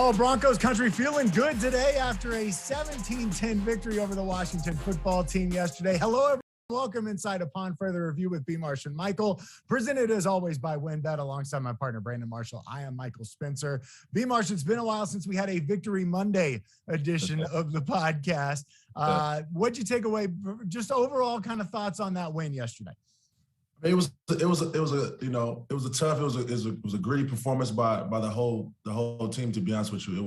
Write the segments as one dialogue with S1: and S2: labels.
S1: Oh, Broncos country feeling good today after a 17-10 victory over the Washington football team yesterday. Hello, everyone. Welcome inside Upon Further Review with B-Marsh and Michael. Presented as always by WinBet alongside my partner, Brandon Marshall. I am Michael Spencer. B-Marsh, it's been a while since we had a Victory Monday edition of the podcast. What'd you take away? Just overall kind of thoughts on that win yesterday.
S2: It was a gritty performance by the whole team. To be honest with you, it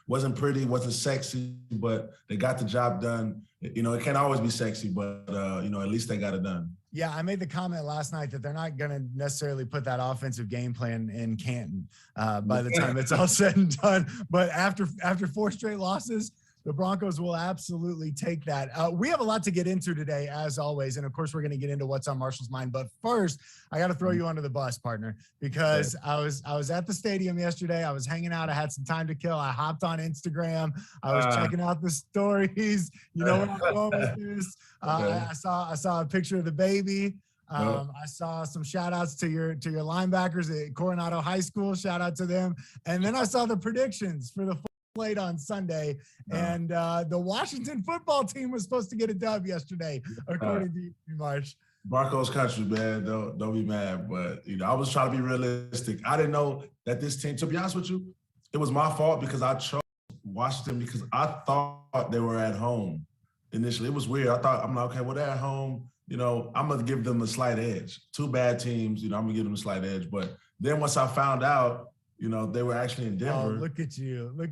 S2: wasn't pretty, wasn't sexy, but they got the job done. You know, it can't always be sexy, but at least they got it done.
S1: Yeah, I made the comment last night that they're not going to necessarily put that offensive game plan in Canton by the time it's all said and done. But after 4 straight losses, the Broncos will absolutely take that. We have a lot to get into today, as always. And, of course, we're going to get into what's on Marshall's mind. But first, I got to throw you under the bus, partner, because I was at the stadium yesterday. I was hanging out. I had some time to kill. I hopped on Instagram. I was checking out the stories. You know where I'm going with this. I saw a picture of the baby. I saw some shout outs to your linebackers at Coronado High School. Shout out to them. And then I saw the predictions for the played on Sunday, and the Washington football team was supposed to get a dub yesterday, according to you, Marsh.
S2: Broncos country, man. Don't be mad, but I was trying to be realistic. I didn't know that this team. To be honest with you, it was my fault because I chose Washington because I thought they were at home initially. It was weird. I'm like, okay, well they're at home. I'm gonna give them a slight edge. 2 bad teams. I'm gonna give them a slight edge. But then once I found out, they were actually in Denver.
S1: Oh, look at you.
S2: No,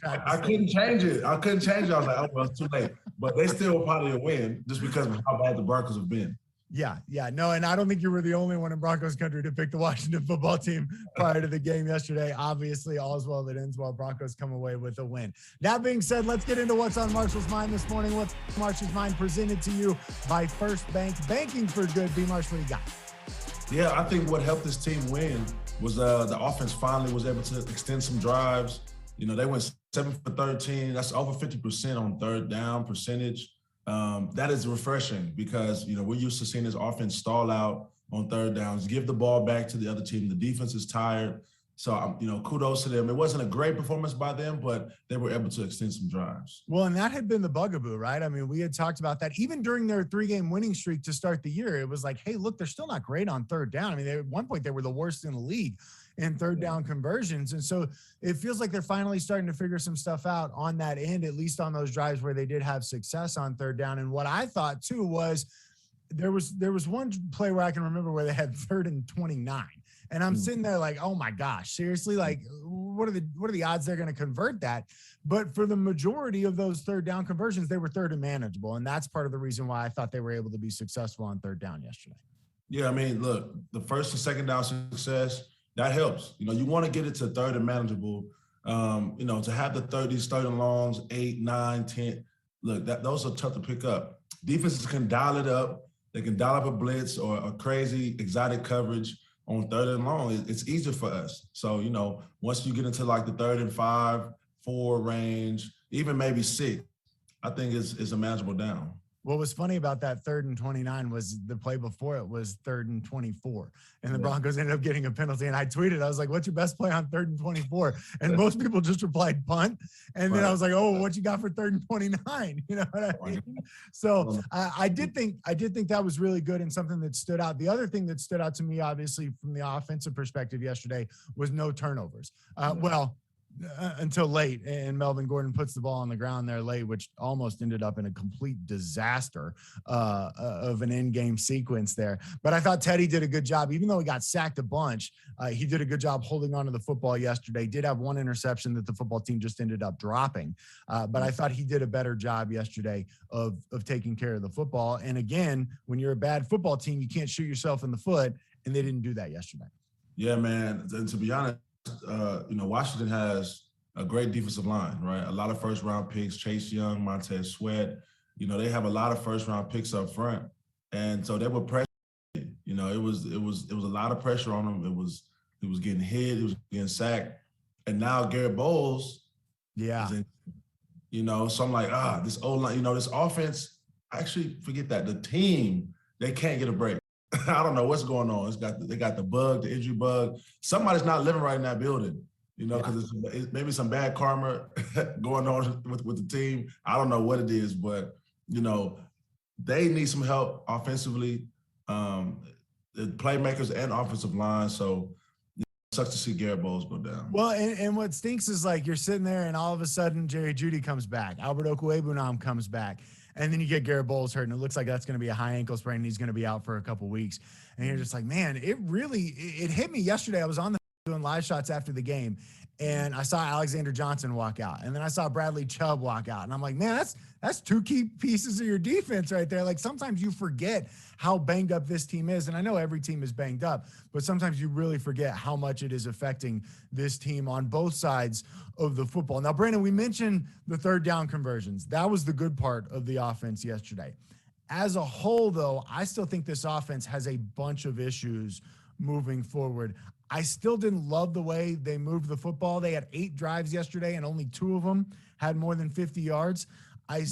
S2: I couldn't change it. I was like, oh, well, it's too late. But they still probably a win just because of how bad the Broncos have been.
S1: Yeah. No, and I don't think you were the only one in Broncos country to pick the Washington football team prior to the game yesterday. Obviously, all's well that ends well. Broncos come away with a win. That being said, let's get into what's on Marshall's mind this morning. What's Marshall's mind presented to you by First Bank. Banking for good. B-Marsh, what do you got?
S2: Yeah, I think what helped this team win was the offense finally was able to extend some drives. They went 7 for 13. That's over 50% on third down percentage. That is refreshing because, we're used to seeing this offense stall out on third downs, give the ball back to the other team. The defense is tired. So, kudos to them. It wasn't a great performance by them, but they were able to extend some drives.
S1: Well, and that had been the bugaboo, right? I mean, we had talked about that even during their 3-game winning streak to start the year. It was like, hey, look, they're still not great on third down. I mean, at one point they were the worst in the league in third down conversions. And so it feels like they're finally starting to figure some stuff out on that end, at least on those drives where they did have success on third down. And what I thought too was there was one play where I can remember where they had 3rd and 29. And I'm sitting there like, oh my gosh, seriously? Like, what are the odds they're going to convert that? But for the majority of those third down conversions, they were third and manageable. And that's part of the reason why I thought they were able to be successful on third down yesterday.
S2: Yeah, I mean, look, the first and second down success, that helps. You want to get it to third and manageable. To have these third and longs, 8, 9, 10. Look, those are tough to pick up. Defenses can dial it up. They can dial up a blitz or a crazy exotic coverage on 3rd and long. It's easier for us. So, once you get into like the 3rd and 5, 4 range, even maybe 6, I think it's a manageable down.
S1: What was funny about that 3rd and 29 was the play before it was 3rd and 24. And the Broncos ended up getting a penalty. And I tweeted, I was like, what's your best play on 3rd and 24? And most people just replied punt. And then I was like, oh, what you got for 3rd and 29? You know what I mean? So I did think that was really good and something that stood out. The other thing that stood out to me, obviously, from the offensive perspective yesterday was no turnovers. Until late, and Melvin Gordon puts the ball on the ground there late, which almost ended up in a complete disaster of an in-game sequence there. But I thought Teddy did a good job, even though he got sacked a bunch. He did a good job holding on to the football yesterday. Did have one interception that the football team just ended up dropping, but I thought he did a better job yesterday of taking care of the football. And again, when you're a bad football team, you can't shoot yourself in the foot, and they didn't do that yesterday.
S2: Yeah, man. And to be honest, Washington has a great defensive line, right? A lot of first-round picks, Chase Young, Montez Sweat. They have a lot of first-round picks up front, and so they were pressured. It was a lot of pressure on them. It was getting hit, it was getting sacked, and now Garrett Bowles.
S1: Yeah.
S2: So I'm like, this O-line, this offense. Actually, forget that. The team, they can't get a break. I don't know what's going on. They got the bug, the injury bug. Somebody's not living right in that building. because it's maybe some bad karma going on with the team. I don't know what it is, but, they need some help offensively, the playmakers and offensive line. So it sucks to see Garrett Bowles go down.
S1: Well, and what stinks is like you're sitting there and all of a sudden Jerry Jeudy comes back, Albert Okwuegbunam comes back, and then you get Garrett Bowles hurt, and it looks like that's going to be a high ankle sprain, and he's going to be out for a couple weeks. And you're just like, man, it hit me yesterday. I was on the doing live shots after the game, and I saw Alexander Johnson walk out, and then I saw Bradley Chubb walk out, and I'm like, man, that's two key pieces of your defense right there. Like sometimes you forget how banged up this team is, and I know every team is banged up, but sometimes you really forget how much it is affecting this team on both sides of the football. Now, Brandon, we mentioned the third down conversions. That was the good part of the offense yesterday. As a whole, though, I still think this offense has a bunch of issues moving forward. I still didn't love the way they moved the football. They had 8 drives yesterday, and only 2 of them had more than 50 yards. It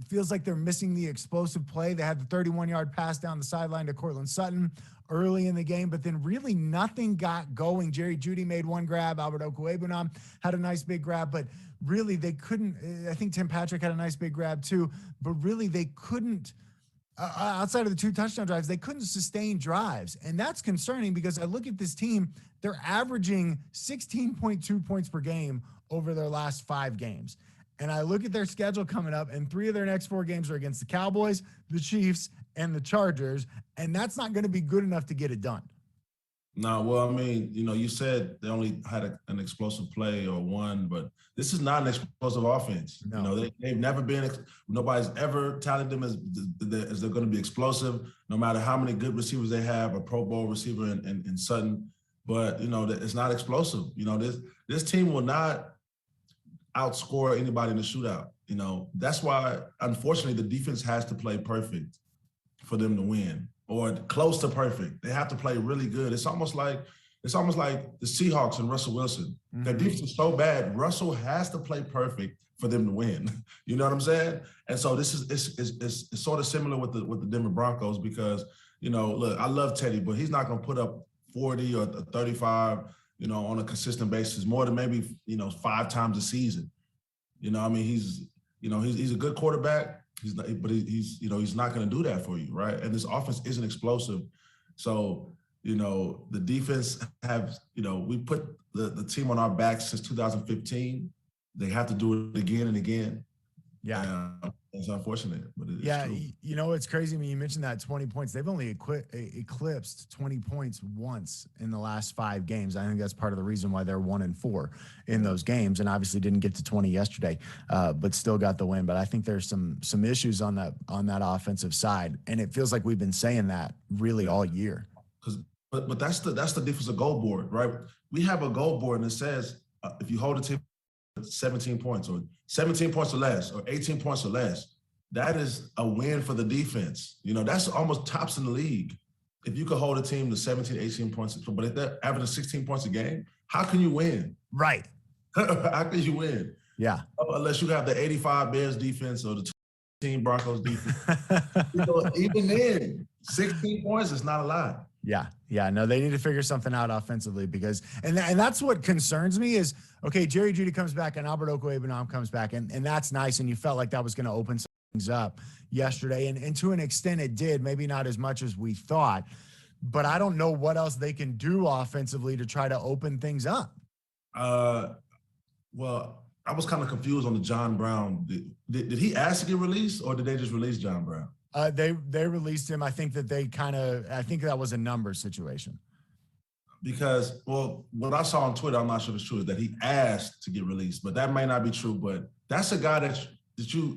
S1: feels like they're missing the explosive play. They had the 31-yard pass down the sideline to Cortland Sutton early in the game, but then really nothing got going. Jerry Jeudy made one grab. Albert Okwuegbunam had a nice big grab, but really they couldn't. I think Tim Patrick had a nice big grab too, but really they couldn't. Outside of the 2 touchdown drives, they couldn't sustain drives. And that's concerning because I look at this team, they're averaging 16.2 points per game over their last 5 games. And I look at their schedule coming up, and 3 of their next 4 games are against the Cowboys, the Chiefs, and the Chargers. And that's not going to be good enough to get it done.
S2: No, well, I mean, you said they only had an explosive play or one, but this is not an explosive offense.
S1: No.
S2: They've never been. Nobody's ever touted them as they're going to be explosive, no matter how many good receivers they have, a Pro Bowl receiver in Sutton. But it's not explosive. This team will not outscore anybody in the shootout. That's why, unfortunately, the defense has to play perfect for them to win. Or close to perfect. They have to play really good. It's almost like the Seahawks and Russell Wilson. Mm-hmm. Their defense is so bad. Russell has to play perfect for them to win. You know what I'm saying? And so this is it's sort of similar with the Denver Broncos because look, I love Teddy, but he's not going to put up 40 or 35, on a consistent basis, more than maybe 5 times a season. He's a good quarterback. He's not going to do that for you, right? And this offense isn't explosive. So, the defense we put the team on our backs since 2015. They have to do it again and again.
S1: Yeah.
S2: It's unfortunate, but it's
S1: true. It's crazy when you mentioned that 20 points. They've only eclipsed 20 points once in the last 5 games. I think that's part of the reason why they're 1-4 in those games, and obviously didn't get to 20 yesterday, but still got the win. But I think there's some issues on that offensive side, and it feels like we've been saying that really all year.
S2: But that's the defensive goal board, right? We have a goal board and it says if you hold a team 17 points or 17 points or less or 18 points or less, that is a win for the defense. That's almost tops in the league. If you could hold a team to 17, 18 points, but if they're averaging 16 points a game, how can you win?
S1: Right.
S2: How can you win?
S1: Yeah.
S2: Unless you have the 85 Bears defense or the team Broncos defense. Even then, 16 points is not a lot.
S1: Yeah. No, they need to figure something out offensively because, and that's what concerns me is, okay, Jerry Jeudy comes back and Albert Okwuegbunam comes back, and that's nice, and you felt like that was going to open some things up yesterday, and to an extent it did, maybe not as much as we thought, but I don't know what else they can do offensively to try to open things up.
S2: Well, I was kind of confused on the John Brown. Did he ask to get released, or did they just release John Brown?
S1: They released him. I think that was a numbers situation.
S2: Because, well, what I saw on Twitter, I'm not sure if it's true, is that he asked to get released, but that may not be true. But that's a guy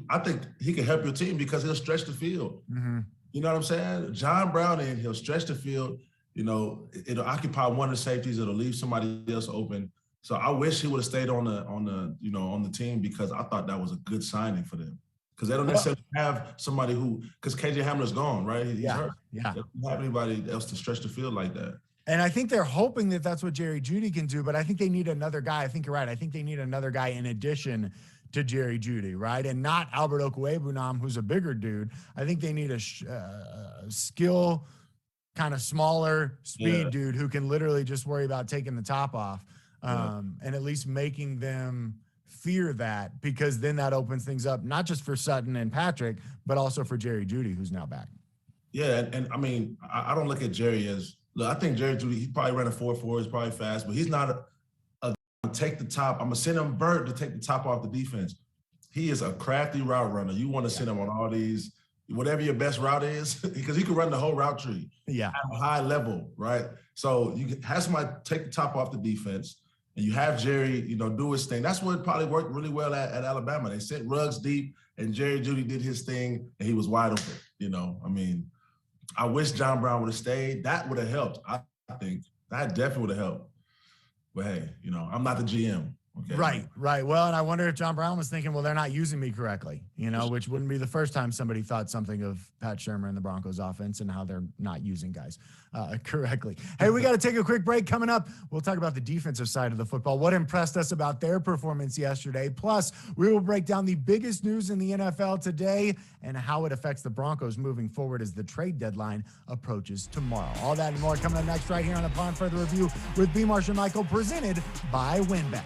S2: I think he can help your team because he'll stretch the field. Mm-hmm. You know what I'm saying? John Brown he'll stretch the field. It'll occupy one of the safeties. It'll leave somebody else open. So I wish he would have stayed on the team because I thought that was a good signing for them. Because they don't necessarily have somebody because KJ Hamler's gone, right? He's hurt.
S1: Yeah.
S2: They don't have anybody else to stretch the field like that.
S1: And I think they're hoping that that's what Jerry Jeudy can do, but I think they need another guy. I think you're right. I think they need another guy in addition to Jerry Jeudy, right? And not Albert Okwuegbunam, who's a bigger dude. I think they need a skill, kind of smaller speed dude who can literally just worry about taking the top off and at least making them fear that, because then that opens things up, not just for Sutton and Patrick, but also for Jerry Jeudy, who's now back.
S2: Yeah, and I mean, I don't look at Jerry as, look, I think Jerry Jeudy, he probably ran a 4.4, he's probably fast, but he's not a take the top. I'm going to send him Burt to take the top off the defense. He is a crafty route runner. You want to send him on all these, whatever your best route is, because he can run the whole route tree at a high level, right? So you have somebody take the top off the defense, and you have Jerry, do his thing. That's what probably worked really well at Alabama. They sent Ruggs deep, and Jerry Jeudy did his thing, and he was wide open. I mean, I wish John Brown would have stayed. That would have helped. I think that definitely would have helped. But hey, I'm not the GM. Okay.
S1: Right. Well, and I wonder if John Brown was thinking, well, they're not using me correctly, which wouldn't be the first time somebody thought something of Pat Shurmur and the Broncos offense and how they're not using guys correctly. Hey, we got to take a quick break. Coming up, we'll talk about the defensive side of the football, what impressed us about their performance yesterday. Plus, we will break down the biggest news in the NFL today and how it affects the Broncos moving forward as the trade deadline approaches tomorrow. All that and more coming up next right here on Upon Further Review with B-Marsh and Michael, presented by WinBet.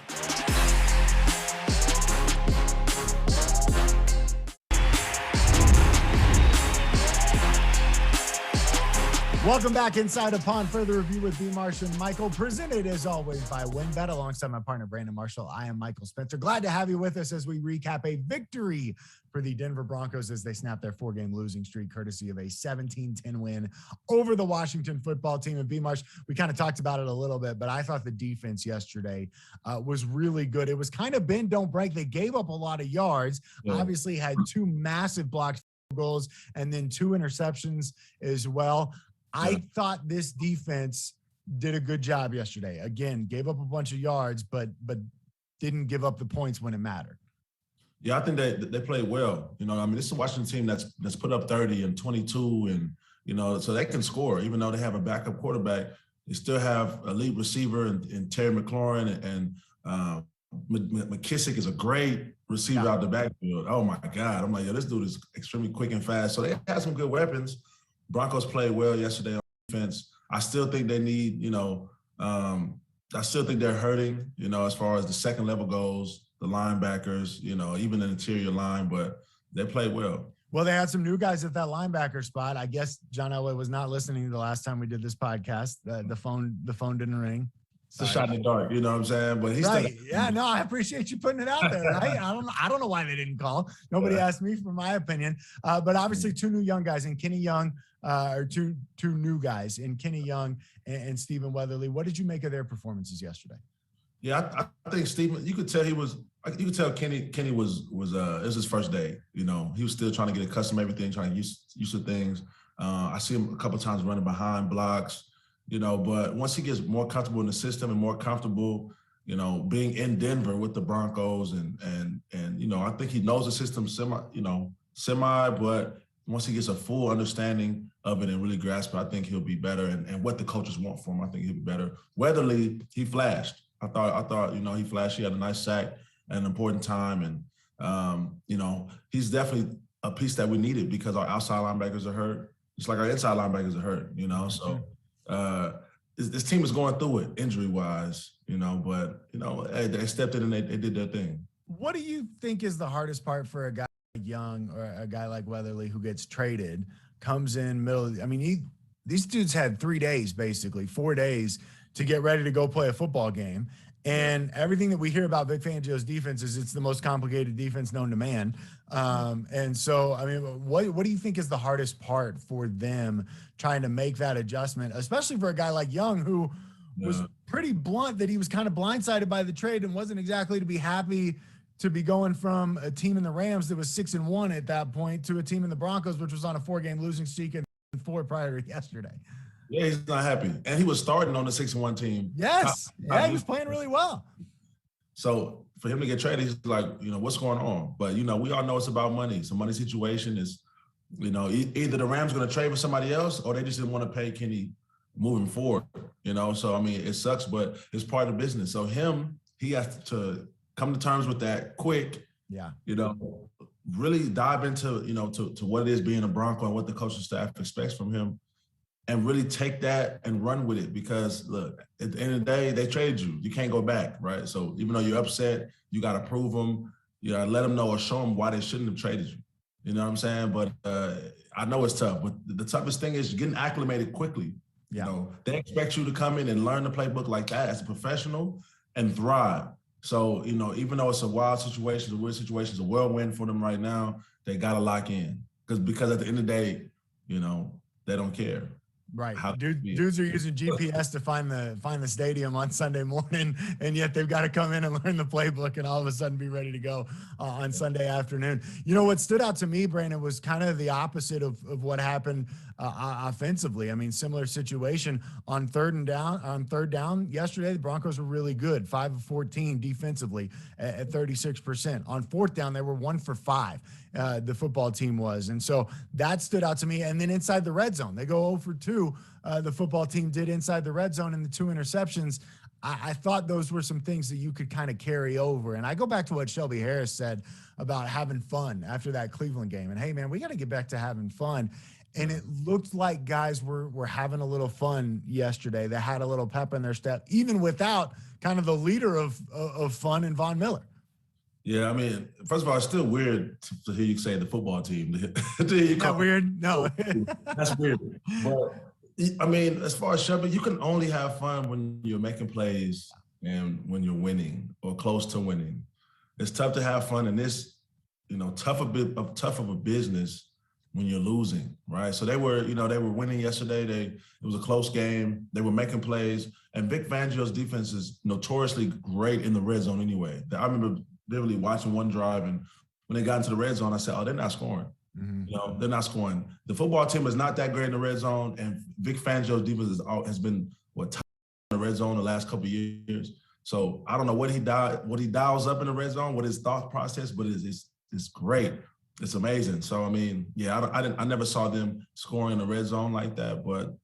S1: Welcome back inside Upon Further Review with B-Marsh and Michael, presented as always by WinBet. Alongside my partner, Brandon Marshall, I am Michael Spencer. Glad to have you with us as we recap a victory for the Denver Broncos as they snap their 4-game losing streak, courtesy of a 17-10 win over the Washington football team. And B-Marsh, we kind of talked about it a little bit, but I thought the defense yesterday was really good. It was kind of bend, don't break. They gave up a lot of yards, obviously had 2 massive blocked goals and then 2 interceptions as well. I thought this defense did a good job yesterday. Again, gave up a bunch of yards, but didn't give up the points when it mattered.
S2: Yeah, I think they played well. This is a Washington team that's put up 30 and 22, and so they can score. Even though they have a backup quarterback, they still have a lead receiver in Terry McLaurin, and McKissick is a great receiver out the backfield. Oh my God, I'm like, this dude is extremely quick and fast. So they have some good weapons. Broncos played well yesterday on defense. I still think they need, I still think they're hurting, as far as the second level goes, the linebackers, even the interior line, but they played well.
S1: Well, they had some new guys at that linebacker spot. I guess John Elway was not listening the last time we did this podcast. The phone didn't ring.
S2: It's a shot in the dark, you know what I'm saying? But he's
S1: right. Yeah, no, I appreciate you putting it out there, right? I don't know why they didn't call. Nobody asked me for my opinion. But obviously 2 new young guys in Kenny Young, or two new guys in Kenny Young and Stephen Weatherly. What did you make of their performances yesterday?
S2: Yeah, I think Stephen, you could tell Kenny was it was his first day. He was still trying to get accustomed to everything, trying to get used to things. I see him a couple of times running behind blocks. But once he gets more comfortable in the system and more comfortable, being in Denver with the Broncos and I think he knows the system semi, but once he gets a full understanding of it and really grasp it, I think he'll be better. And what the coaches want from him, I think he'll be better. Weatherly, he flashed. I thought he flashed. He had a nice sack at an important time. And, he's definitely a piece that we needed because our outside linebackers are hurt. Just like our inside linebackers are hurt, So this team is going through it injury-wise, but, hey, they stepped in and they did their thing.
S1: What do you think is the hardest part for a guy like Young or a guy like Weatherly who gets traded, comes in these dudes had 3 days, basically 4 days to get ready to go play a football game. And everything that we hear about Vic Fangio's defense is it's the most complicated defense known to man. And so, what do you think is the hardest part for them trying to make that adjustment, especially for a guy like Young, who was pretty blunt that he was kind of blindsided by the trade and wasn't exactly to be happy to be going from a team in the Rams that was 6-1 at that point to a team in the Broncos, which was on a 4-game losing streak and 4 prior to yesterday.
S2: Yeah, he's not happy. And he was starting on the 6-1 team.
S1: Yes. He was playing really well.
S2: So for him to get traded, he's like, what's going on? But, we all know it's about money. So money situation is, either the Rams going to trade for somebody else or they just didn't want to pay Kenny moving forward, So, it sucks, but it's part of the business. So he has to come to terms with that quick.
S1: Yeah.
S2: Really dive into, to what it is being a Bronco and what the coaching staff expects from him. and really take that and run with it. Because look, at the end of the day, they traded you. You can't go back, right? So even though you're upset, you got to prove them. You got to let them know or show them why they shouldn't have traded you. You know what I'm saying? But I know it's tough. But the toughest thing is getting acclimated quickly.
S1: Yeah.
S2: You know, they expect you to come in and learn the playbook like that as a professional and thrive. So, you know, even though it's a wild situation, a weird situation, it's a whirlwind for them right now, they got to lock in. Because at the end of the day, you know, they don't care.
S1: Right. Dudes are using GPS to find the stadium on Sunday morning, and yet they've got to come in and learn the playbook and all of a sudden be ready to go on Sunday afternoon. You know, what stood out to me, Brandon, was kind of the opposite of what happened offensively. I mean, similar situation on third down yesterday, the Broncos were really good, 5 of 14 defensively at 36%. On fourth down, they were 1 for 5. The football team was. And so that stood out to me. And then inside the red zone, they go 0 for 2. The football team did inside the red zone, and the 2 interceptions. I thought those were some things that you could kind of carry over. And I go back to what Shelby Harris said about having fun after that Cleveland game. And, hey, man, we got to get back to having fun. And it looked like guys were having a little fun yesterday. They had a little pep in their step, even without kind of the leader of fun in Von Miller.
S2: Yeah, I mean, first of all, it's still weird to hear you say the football team.
S1: Is that weird? No.
S2: That's weird. But, I mean, as far as Shelby, you can only have fun when you're making plays and when you're winning or close to winning. It's tough to have fun in this, you know, tough of a business when you're losing, right? So they were winning yesterday. It was a close game. They were making plays. And Vic Fangio's defense is notoriously great in the red zone anyway. I remember literally watching one drive, and when they got into the red zone, I said, oh, they're not scoring. Mm-hmm. You know, they're not scoring. The football team is not that great in the red zone, and Vic Fangio's defense has been top in the red zone the last couple of years. So I don't know what he dials up in the red zone, what his thought process, but it's great. It's amazing. So I mean, yeah, I never saw them scoring in the red zone like that, but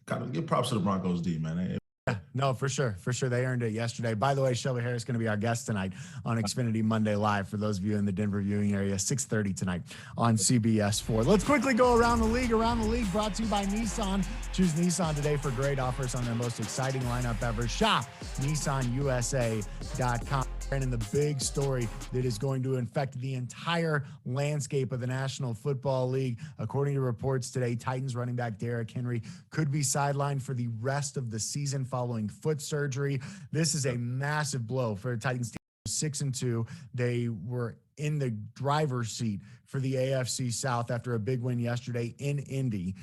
S2: kind of give props to the Broncos D, man.
S1: Yeah, no, for sure. They earned it yesterday. By the way, Shelby Harris is going to be our guest tonight on Xfinity Monday Live for those of you in the Denver viewing area, 6:30 tonight on CBS 4. Let's quickly go around the league. Around the league brought to you by Nissan. Choose Nissan today for great offers on their most exciting lineup ever. Shop NissanUSA.com. And the big story that is going to infect the entire landscape of the National Football League. According to reports today, Titans running back Derrick Henry could be sidelined for the rest of the season following foot surgery. This is a massive blow for the Titans team. 6-2. They were in the driver's seat for the AFC South after a big win yesterday in Indy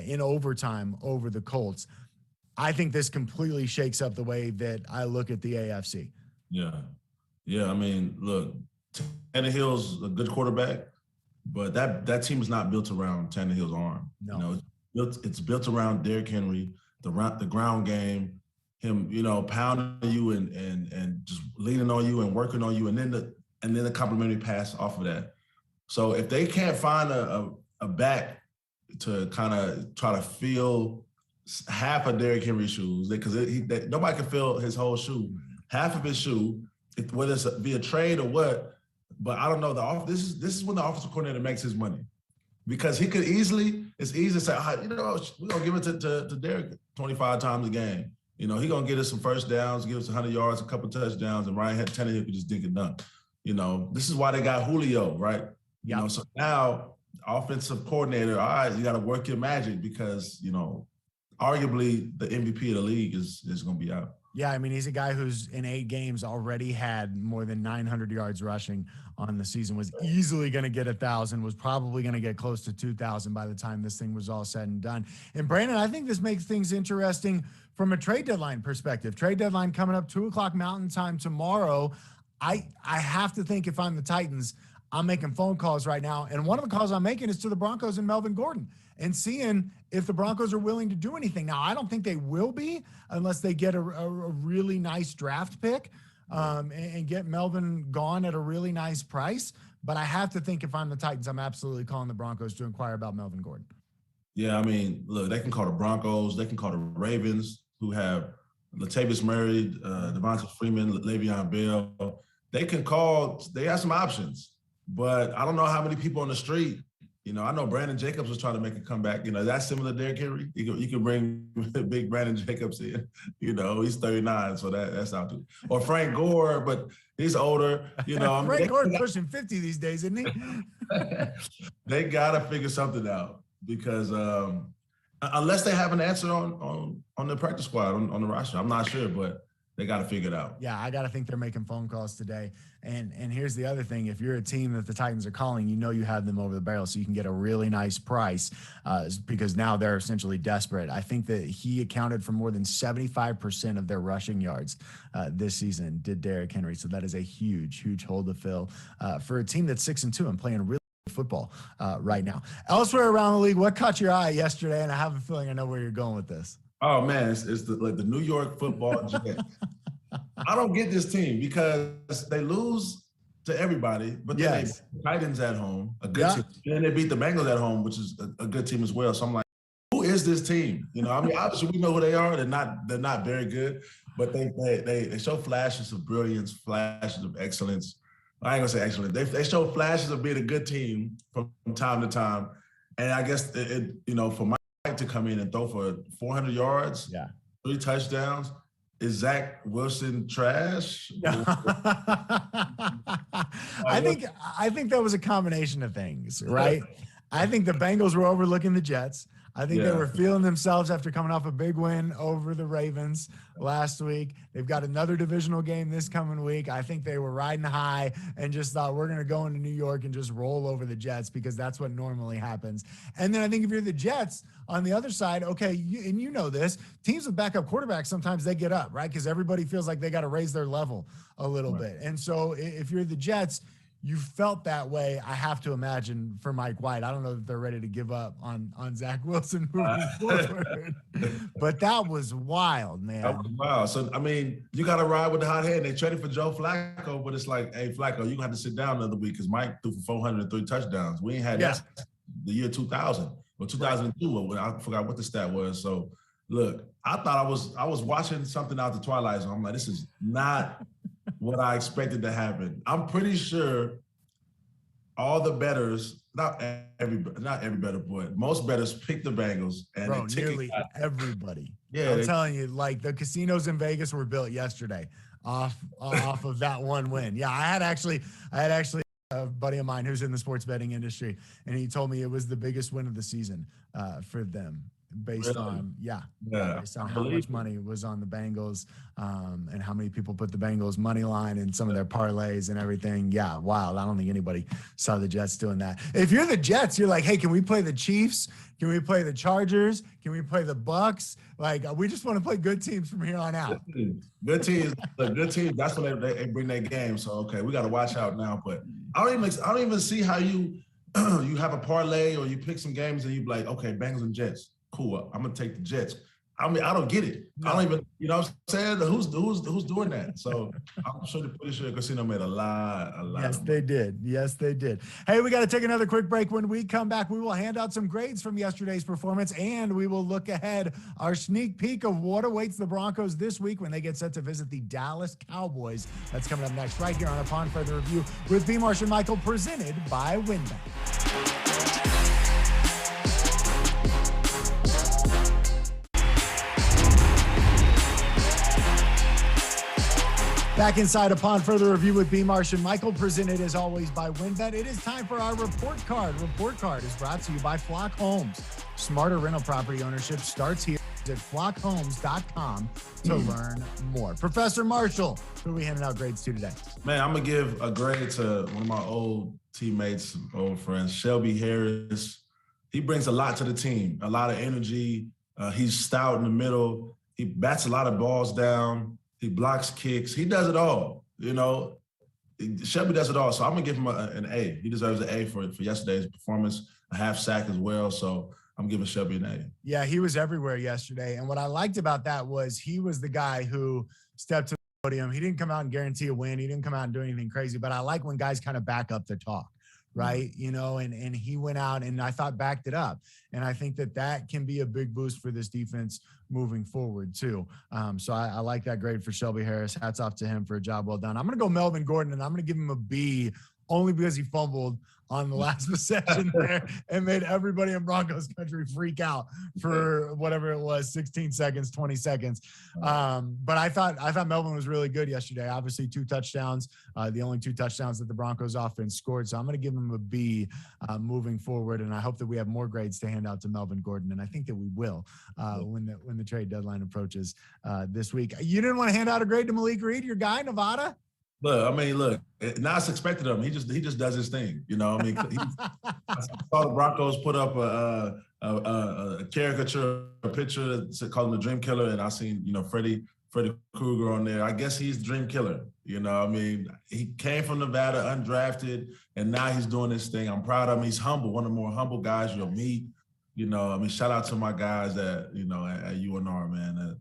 S1: in overtime over the Colts. I think this completely shakes up the way that I look at the AFC.
S2: Yeah, I mean, look, Tannehill's a good quarterback, but that team is not built around Tannehill's arm. No. You know, it's built around Derrick Henry, the ground game, him, you know, pounding you and just leaning on you and working on you, and then the complimentary pass off of that. So if they can't find a back to kind of try to fill half of Derrick Henry's shoes, because nobody can fill his whole shoe, half of his shoe, whether it's via trade or what, but I don't know. This is when the offensive coordinator makes his money, because he could easily, it's easy to say, you know, we're gonna give it to Derrick 25 times a game. You know, he's gonna get us some first downs, give us 100 yards, a couple touchdowns, and Ryan Tannehill could just dink and dunk. You know, this is why they got Julio, right? You know, so now offensive coordinator, all right, you got to work your magic, because, you know, arguably the MVP of the league is gonna be out.
S1: Yeah, I mean, he's a guy who's in 8 games already had more than 900 yards rushing on the season, was easily going to get 1,000, was probably going to get close to 2,000 by the time this thing was all said and done. And Brandon, I think this makes things interesting from a trade deadline perspective. Trade deadline coming up 2:00 Mountain Time tomorrow. I have to think, if I'm the Titans, I'm making phone calls right now. And one of the calls I'm making is to the Broncos and Melvin Gordon, and seeing if the Broncos are willing to do anything. Now, I don't think they will be unless they get a really nice draft pick and get Melvin gone at a really nice price. But I have to think, if I'm the Titans, I'm absolutely calling the Broncos to inquire about Melvin Gordon.
S2: Yeah, I mean, look, they can call the Broncos. They can call the Ravens, who have Latavius Murray, Devonta Freeman, Le'Veon Bell. They have some options. But I don't know how many people on the street, I know Brandon Jacobs was trying to make a comeback. That's similar to Derrick Henry. You can bring big Brandon Jacobs in. He's 39, so that's out there. Or Frank Gore, but he's older.
S1: Frank Gore's pushing 50 these days, isn't he?
S2: They gotta figure something out because unless they have an answer on the practice squad on the roster, I'm not sure, but they got to figure it out.
S1: Yeah, I got to think they're making phone calls today. And here's the other thing. If you're a team that the Titans are calling, you have them over the barrel, so you can get a really nice price because now they're essentially desperate. I think that he accounted for more than 75% of their rushing yards this season, did Derrick Henry. So that is a huge, huge hole to fill for a team that's 6-2 and playing really football right now. Elsewhere around the league, what caught your eye yesterday? And I have a feeling I know where you're going with this.
S2: Oh man, it's the New York Football Jets. I don't get this team because they lose to everybody, but then they beat the Titans at home, a good team. And then they beat the Bengals at home, which is a good team as well. So I'm like, who is this team? Obviously we know who they are. They're not very good, but they show flashes of brilliance, flashes of excellence. I ain't gonna say excellent. They show flashes of being a good team from time to time, and I guess for Mike to come in and throw for 400 yards, 3 touchdowns. Is Zach Wilson trash?
S1: I think that was a combination of things, right? I think the Bengals were overlooking the Jets. I think they were feeling themselves after coming off a big win over the Ravens last week. They've got another divisional game this coming week. I think they were riding high and just thought, we're going to go into New York and just roll over the Jets because that's what normally happens. And then I think if you're the Jets on the other side, okay, you know this, teams with backup quarterbacks, sometimes they get up, right? Because everybody feels like they got to raise their level a little bit. And so if you're the Jets, you felt that way, I have to imagine, for Mike White. I don't know that they're ready to give up on Zach Wilson moving forward. But that was wild, man.
S2: That was wild. So, you got to ride with the hot hand. They traded for Joe Flacco, but it's like, hey, Flacco, you're going to have to sit down another week because Mike threw for 403 touchdowns. We ain't had that the year 2000 or 2002. I forgot what the stat was. So, look, I thought I was watching something out the Twilight Zone. I'm like, this is not what I expected to happen. I'm pretty sure all the bettors, not every better, but most bettors picked the Bengals. And
S1: bro, nearly everybody. Yeah, I'm telling you, like the casinos in Vegas were built yesterday off of that one win. Yeah, I had actually a buddy of mine who's in the sports betting industry, and he told me it was the biggest win of the season for them. Based on how much money was on the Bengals and how many people put the Bengals money line in some of their parlays and everything. Yeah, wild. I don't think anybody saw the Jets doing that. If you're the Jets, you're like, hey, can we play the Chiefs? Can we play the Chargers? Can we play the Bucks? Like, we just want to play good teams from here on out.
S2: Good teams. That's when they bring their game. So okay, we got to watch out now. But I don't even see how you have a parlay or you pick some games and you be like, okay, Bengals and Jets. Cool. I'm gonna take the Jets. I don't get it. No. I don't even, what I'm saying? Who's doing that? So I'm pretty sure Casino made a lot.
S1: Yes, they did. Yes, they did. Hey, we got to take another quick break. When we come back, we will hand out some grades from yesterday's performance, and we will look ahead, our sneak peek of what awaits the Broncos this week when they get set to visit the Dallas Cowboys. That's coming up next, right here on Upon Further Review with B-Marsh and Michael, presented by WinBet. Back inside Upon Further Review with B-Marsh and Michael, presented as always by WinBet. It is time for our report card. Report card is brought to you by Flock Homes. Smarter rental property ownership starts here at flockhomes.com to learn more. Professor Marshall, who are we handing out grades to today?
S2: Man, I'm going to give a grade to one of my old teammates, old friends, Shelby Harris. He brings a lot to the team, a lot of energy. He's stout in the middle. He bats a lot of balls down. He blocks kicks. He does it all, Shelby does it all. So I'm going to give him an A. He deserves an A for yesterday's performance, a half sack as well. So I'm giving Shelby an A.
S1: Yeah, he was everywhere yesterday. And what I liked about that was he was the guy who stepped to the podium. He didn't come out and guarantee a win. He didn't come out and do anything crazy. But I like when guys kind of back up the talk. Right. And he went out and I thought backed it up. And I think that can be a big boost for this defense moving forward too. So I like that grade for Shelby Harris. Hats off to him for a job well done. I'm going to go Melvin Gordon and I'm going to give him a B only because he fumbled on the last possession there and made everybody in Broncos country freak out for whatever it was, 16 seconds, 20 seconds. But I thought Melvin was really good yesterday. Obviously 2 touchdowns, the only 2 touchdowns that the Broncos offense scored. So I'm going to give him a B moving forward. And I hope that we have more grades to hand out to Melvin Gordon. And I think that we will when the trade deadline approaches this week. You didn't want to hand out a grade to Malik Reed, your guy, Nevada?
S2: Look, now it's expected of him. He just does his thing, I saw the Broncos put up a caricature, a picture that called him the Dream Killer, and I seen Freddy Krueger on there. I guess he's the Dream Killer. He came from Nevada, undrafted, and now he's doing this thing. I'm proud of him. He's humble, one of the more humble guys you'll meet. Shout out to my guys at UNR, man.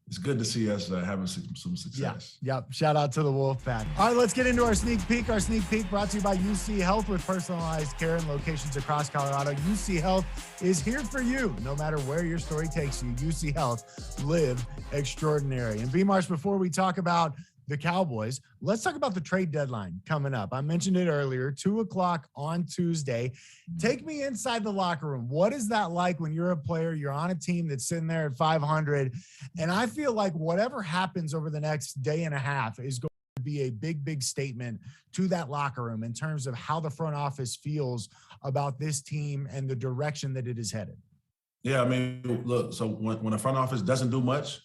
S2: It's good to see us having some success.
S1: Yep. Shout out to the Wolfpack. All right, let's get into our sneak peek. Our sneak peek brought to you by UC Health with personalized care in locations across Colorado. UC Health is here for you. No matter where your story takes you, UC Health, live extraordinary. And B-Marsh, before we talk about the Cowboys, let's talk about the trade deadline coming up. I mentioned it earlier, 2:00 on Tuesday. Take me inside the locker room. What is that like when you're a player, you're on a team that's sitting there at 500? And I feel like whatever happens over the next day and a half is going to be a big, big statement to that locker room in terms of how the front office feels about this team and the direction that it is headed.
S2: Yeah, look, so when the front office doesn't do much,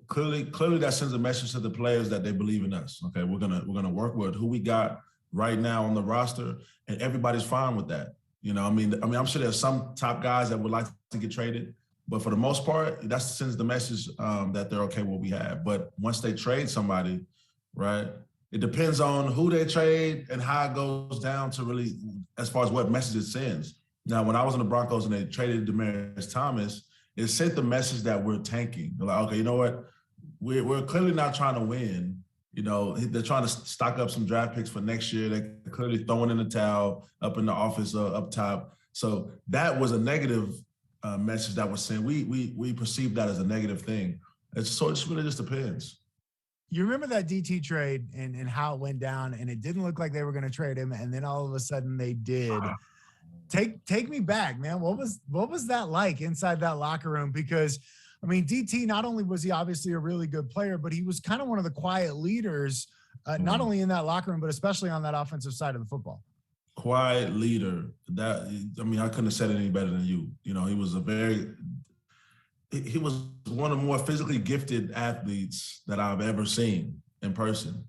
S2: clearly that sends a message to the players that they believe in us. Okay, we're gonna work with who we got right now on the roster, and everybody's fine with that. I'm sure there's some top guys that would like to get traded, but for the most part, that sends the message that they're okay with what we have. But once they trade somebody, right, it depends on who they trade and how it goes down to really as far as what message it sends. Now, when I was in the Broncos and they traded Demaryius Thomas, it sent the message that we're tanking. They're like, okay, you know what? We're clearly not trying to win. They're trying to stock up some draft picks for next year. They're clearly throwing in the towel up in the office up top. So that was a negative message that was sent. We perceived that as a negative thing. So it really just depends.
S1: You remember that DT trade and how it went down, and it didn't look like they were going to trade him, and then all of a sudden they did. Take me back, man. What was that like inside that locker room? Because DT, not only was he obviously a really good player, but he was kind of one of the quiet leaders, not only in that locker room, but especially on that offensive side of the football.
S2: Quiet leader. I couldn't have said it any better than you. He was he was one of the more physically gifted athletes that I've ever seen in person,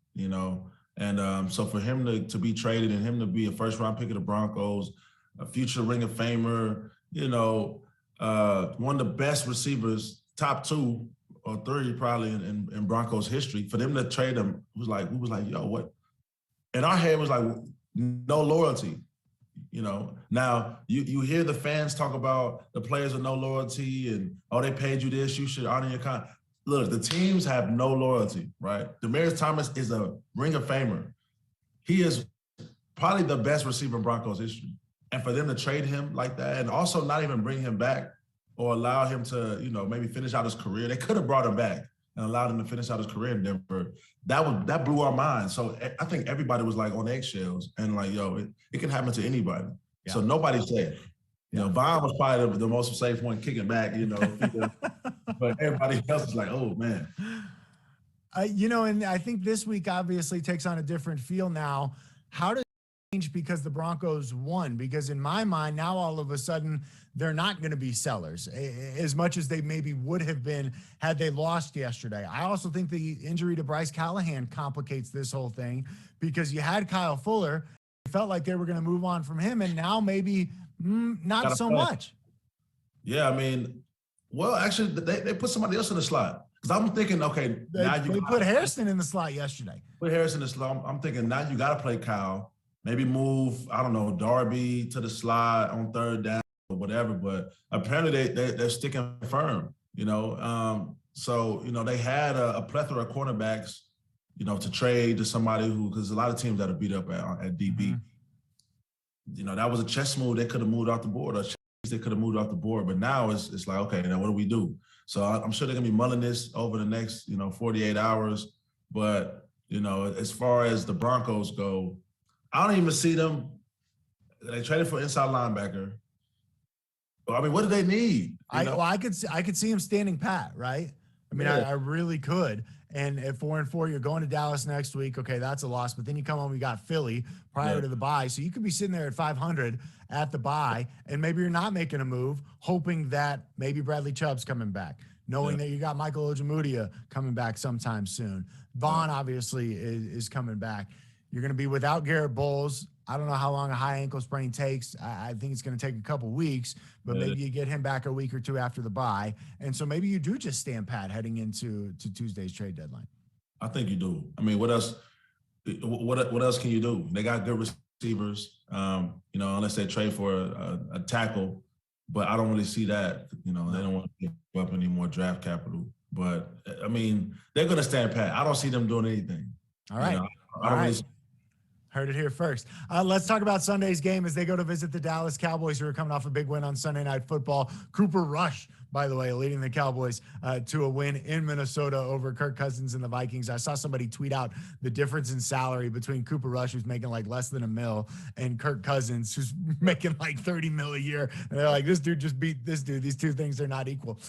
S2: And so for him to be traded and him to be a first-round pick of the Broncos, a future Ring of Famer, one of the best receivers, top 2 or 3 probably in Broncos history. For them to trade him, we was like, yo, what? And our head was like, no loyalty. Now you hear the fans talk about the players with no loyalty and, oh, they paid you this, you should honor your contract. Look, the teams have no loyalty, right? Demaryius Thomas is a Ring of Famer. He is probably the best receiver in Broncos history. And for them to trade him like that and also not even bring him back or allow him to, maybe finish out his career. They could have brought him back and allowed him to finish out his career in Denver. That blew our minds. So I think everybody was like on eggshells and like, yo, it can happen to anybody. Yeah. So nobody's safe. Vaughn was probably the most safe one kicking back, but everybody else is like, oh, man.
S1: And I think this week obviously takes on a different feel now. How does because the Broncos won? Because in my mind, now all of a sudden they're not going to be sellers as much as they maybe would have been had they lost yesterday. I also think the injury to Bryce Callahan complicates this whole thing because you had Kyle Fuller. It felt like they were going to move on from him, and now maybe not so much.
S2: Yeah, actually, they put somebody else in the slot. Because I'm thinking, okay,
S1: they put Harrison in the slot yesterday.
S2: Put Harrison in the slot. I'm thinking now you got to play Kyle. Maybe move, I don't know, Darby to the slot on third down or whatever. But apparently they're sticking firm, So, they had a plethora of cornerbacks, to trade to somebody because a lot of teams that are beat up at DB. Mm-hmm. That was a chess move. They could have moved off the board. Or they could have moved off the board. But now it's like, okay, now what do we do? So I'm sure they're going to be mulling this over the next, 48 hours. But You know, as far as the Broncos go, I don't even see them. They traded for inside linebacker. I mean, what do they need?
S1: I could see him standing pat, right? I mean, I really could. And at 4-4, you're going to Dallas next week. Okay, that's a loss. But then you come home, you got Philly prior to the bye. So you could be sitting there at 500 at the bye, and maybe you're not making a move, hoping that maybe Bradley Chubb's coming back, knowing that you got Michael Ojemudia coming back sometime soon. Vaughn obviously is coming back. You're going to be without Garrett Bowles. I don't know how long a high ankle sprain takes. I think it's going to take a couple weeks, but maybe you get him back a week or two after the bye. And so maybe you do just stand pat heading into Tuesday's trade deadline.
S2: I think you do. I mean, what else? What else can you do? They got good receivers, you know, unless they trade for a tackle. But I don't really see that. You know, they don't want to give up any more draft capital. But I mean, they're going to stand pat. I don't see them doing anything.
S1: All right.
S2: You know, I don't really.
S1: Heard it here first. Let's talk about Sunday's game as they go to visit the Dallas Cowboys, who are coming off a big win on Sunday Night Football. Cooper Rush, by the way, leading the Cowboys to a win in Minnesota over Kirk Cousins and the Vikings. I saw somebody tweet out the difference in salary between Cooper Rush, who's making like less than $1 million, and Kirk Cousins, who's making like $30 million a year. And they're like, this dude just beat this dude. These two things are not equal.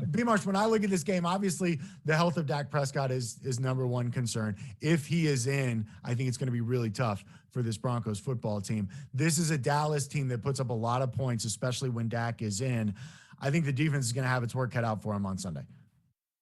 S1: B-Marsh, when I look at this game, obviously the health of Dak Prescott is number one concern. If he is in, I think it's going to be really tough for this Broncos football team. This is a Dallas team that puts up a lot of points, especially when Dak is in. I think the defense is going to have its work cut out for him on Sunday.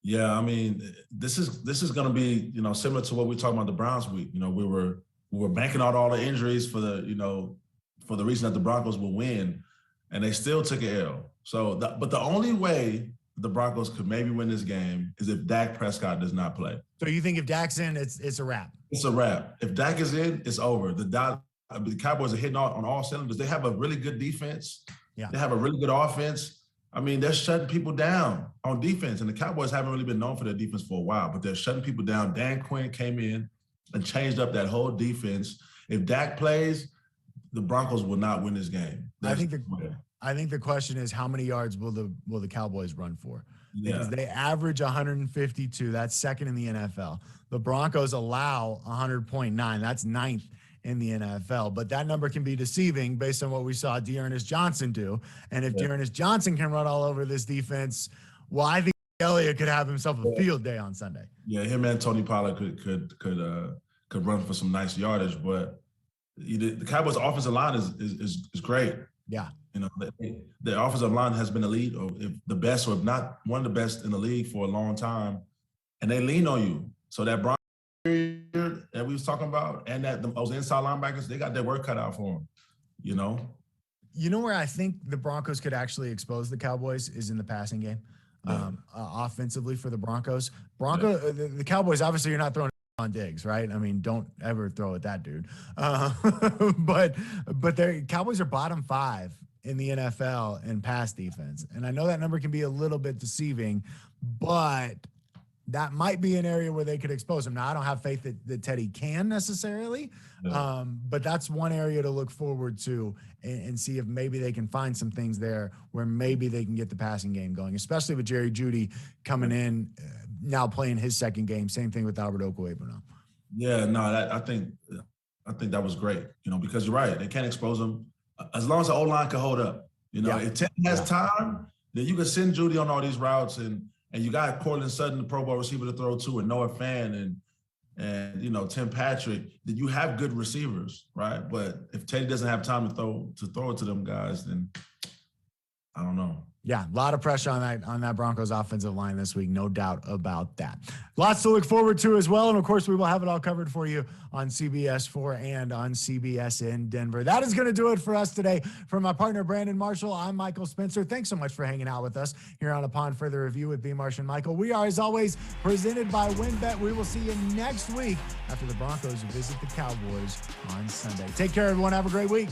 S2: Yeah, I mean, this is going to be, you know, similar to what we talked about the Browns week. You know, we were banking out all the injuries for the, you know, for the reason that the Broncos will win, and they still took an L. So, but the only way the Broncos could maybe win this game is if Dak Prescott does not play.
S1: So you think if Dak's in, it's a wrap?
S2: It's a wrap. If Dak is in, it's over. The Cowboys are hitting on all cylinders. They have a really good defense.
S1: Yeah.
S2: They have a really good offense. I mean, they're shutting people down on defense, and the Cowboys haven't really been known for their defense for a while, but they're shutting people down. Dan Quinn came in and changed up that whole defense. If Dak plays, the Broncos will not win this game.
S1: I think the question is, how many yards will the Cowboys run for? Because they average 152. That's second in the NFL. The Broncos allow 100.9. That's ninth in the NFL. But that number can be deceiving based on what we saw Dearness Johnson do. And if Dearness Johnson can run all over this defense, well, I think Elliott could have himself a field day on Sunday. Yeah,
S2: him and Tony Pollard could run for some nice yardage. But the Cowboys' offensive line is great.
S1: Yeah.
S2: You know, the offensive line has been elite, or if the best, or if not one of the best in the league for a long time, and they lean on you. So that Broncos that we was talking about, and those inside linebackers, they got their work cut out for them. You know
S1: where I think the Broncos could actually expose the Cowboys is in the passing game, offensively for the Broncos. The Cowboys, obviously, you're not throwing on Diggs, right? I mean, don't ever throw at that dude. But the Cowboys are bottom 5 in the NFL in pass defense. And I know that number can be a little bit deceiving, but that might be an area where they could expose him. Now, I don't have faith that Teddy can necessarily, but that's one area to look forward to and see if maybe they can find some things there where maybe they can get the passing game going, especially with Jerry Jeudy coming in, now playing his second game. Same thing with Albert Okwuegbunam.
S2: Yeah, no, I think that was great, you know, because you're right. They can't expose him as long as the O-line can hold up. You know, if Teddy has time, then you can send Jeudy on all these routes, and you got Cortland Sutton, the Pro Bowl receiver, to throw to, and Noah Fan and you know, Tim Patrick. That you have good receivers, right? But if Teddy doesn't have time to throw it to them guys, then I don't know.
S1: Yeah, a lot of pressure on that Broncos offensive line this week, no doubt about that. Lots to look forward to as well, and of course, we will have it all covered for you on CBS 4 and on CBS in Denver. That is going to do it for us today. From my partner, Brandon Marshall, I'm Michael Spencer. Thanks so much for hanging out with us here on Upon Further Review with B-Marsh and Michael. We are, as always, presented by WynnBET. We will see you next week after the Broncos visit the Cowboys on Sunday. Take care, everyone. Have a great week.